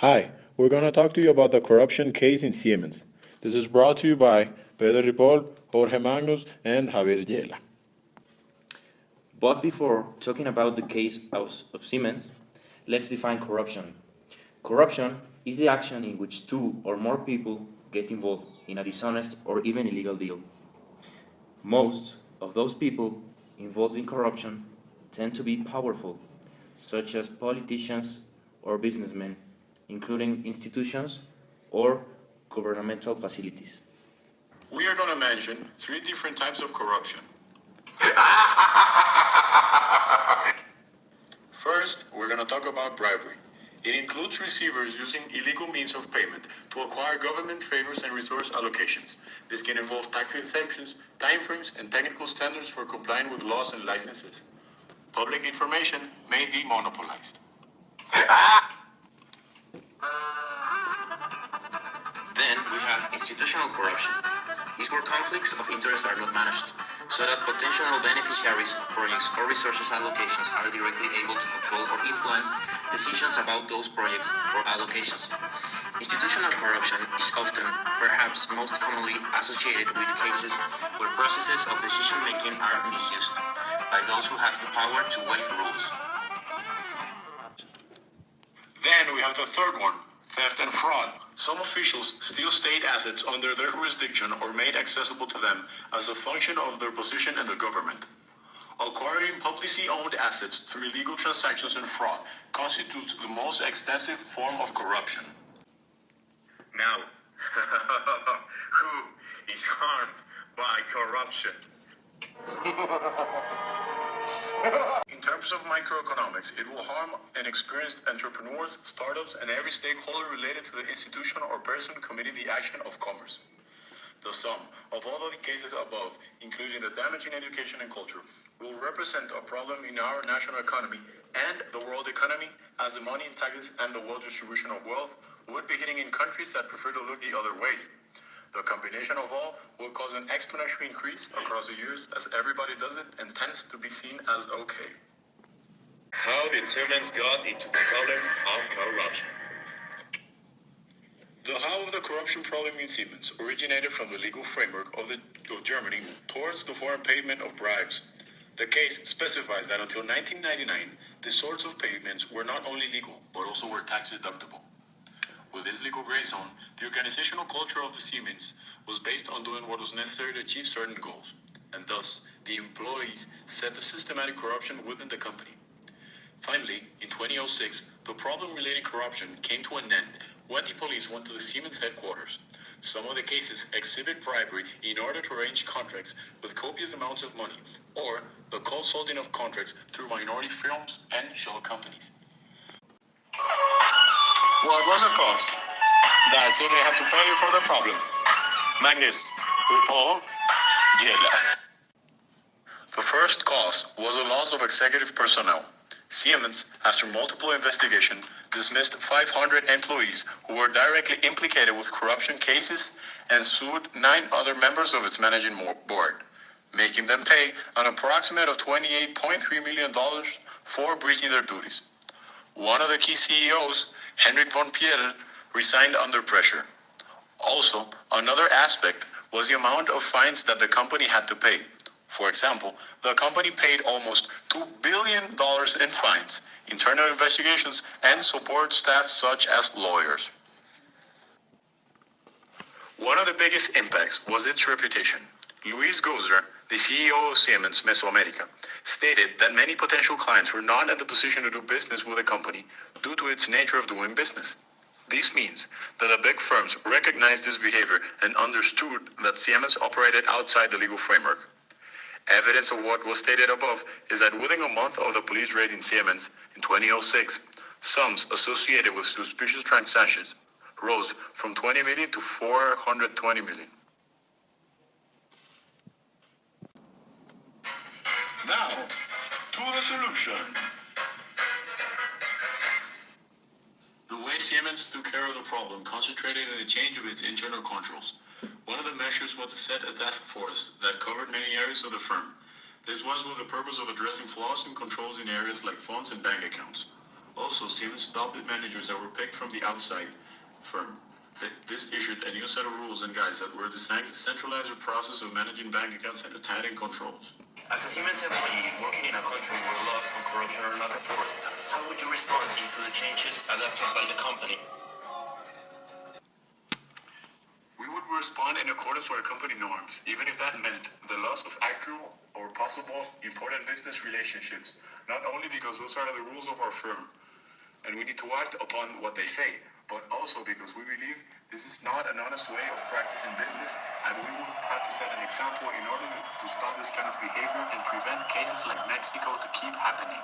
Hi, we're going to talk to you about the corruption case in Siemes. This is brought to you by Pedro Ripoll, Jorge Magnus, and Xavier Yela. But before talking about the case of Siemens, let's define corruption. Corruption is the action in which two or more people get involved in a dishonest or even illegal deal. Most of those people involved in corruption tend to be powerful, such as politicians or businessmen, including institutions or governmental facilities. We are going to mention three different types of corruption. First, we're going to talk about bribery. It includes receivers using illegal means of payment to acquire government favors and resource allocations. This can involve tax exemptions, timeframes, and technical standards for complying with laws and licenses. Public information may be monopolized. Then we have institutional corruption. These where conflicts of interest are not managed, so that potential beneficiaries of projects or resources allocations are directly able to control or influence decisions about those projects or allocations. Institutional corruption is often, perhaps most commonly, associated with cases where processes of decision-making are misused by those who have the power to waive rules. Then we have the third one, theft and fraud. Some officials steal state assets under their jurisdiction or made accessible to them as a function of their position in the government. Acquiring publicly owned assets through illegal transactions and fraud constitutes the most extensive form of corruption. Now, who is harmed by corruption? In terms of microeconomics, it will harm inexperienced entrepreneurs, startups, and every stakeholder related to the institution or person committing the action of commerce. The sum of all of the cases above, including the damage in education and culture, will represent a problem in our national economy and the world economy, as the money in taxes and the wealth distribution of wealth would be hitting in countries that prefer to look the other way. The combination of all will cause an exponential increase across the years as everybody does it and tends to be seen as okay. How did Siemens got into the problem of corruption? The how of the corruption problem in Siemens originated from the legal framework of Germany towards the foreign payment of bribes. The case specifies that until 1999, these sorts of payments were not only legal, but also were tax deductible. With this legal gray zone, the organizational culture of the Siemens was based on doing what was necessary to achieve certain goals, and thus the employees set the systematic corruption within the company. Finally, in 2006, the problem-related corruption came to an end when the police went to the Siemens headquarters. Some of the cases exhibit bribery in order to arrange contracts with copious amounts of money, or the consulting of contracts through minority firms and shell companies. What was the cost that Siemens had to pay for the problem? Magnus, Grupo, Yela. The first cause was the loss of executive personnel. Siemens, after multiple investigations, dismissed 500 employees who were directly implicated with corruption cases and sued 9 other members of its managing board, making them pay an approximate of $28.3 million for breaching their duties. One of the key CEOs, Henrik von Pierre, resigned under pressure. Also, another aspect was the amount of fines that the company had to pay. For example, the company paid almost $2 billion in fines, internal investigations, and support staff such as lawyers. One of the biggest impacts was its reputation. Luis Gozer, the CEO of Siemens Mesoamerica, stated that many potential clients were not in the position to do business with the company due to its nature of doing business. This means that the big firms recognized this behavior and understood that Siemens operated outside the legal framework. Evidence of what was stated above is that within a month of the police raid in Siemens in 2006, sums associated with suspicious transactions rose from 20 million to 420 million. Now, to the solution. The way Siemens took care of the problem concentrated in the change of its internal controls. One of the measures was to set a task force that covered many areas of the firm. This was with the purpose of addressing flaws in controls in areas like funds and bank accounts. Also, Siemens adopted managers that were picked from the outside firm. This issued a new set of rules and guides that were designed to centralize the process of managing bank accounts and to tighten controls. As a Siemens employee working in a country where laws on corruption are not enforced, how would you respond to the changes adopted by the company? We would respond in accordance with our company norms, even if that meant the loss of actual or possible important business relationships, not only because those are the rules of our firm, and we need to act upon what they say, but also because we believe this is not an honest way of practicing business, and we will have to set an example in order to stop this kind of behavior and prevent cases like Mexico to keep happening.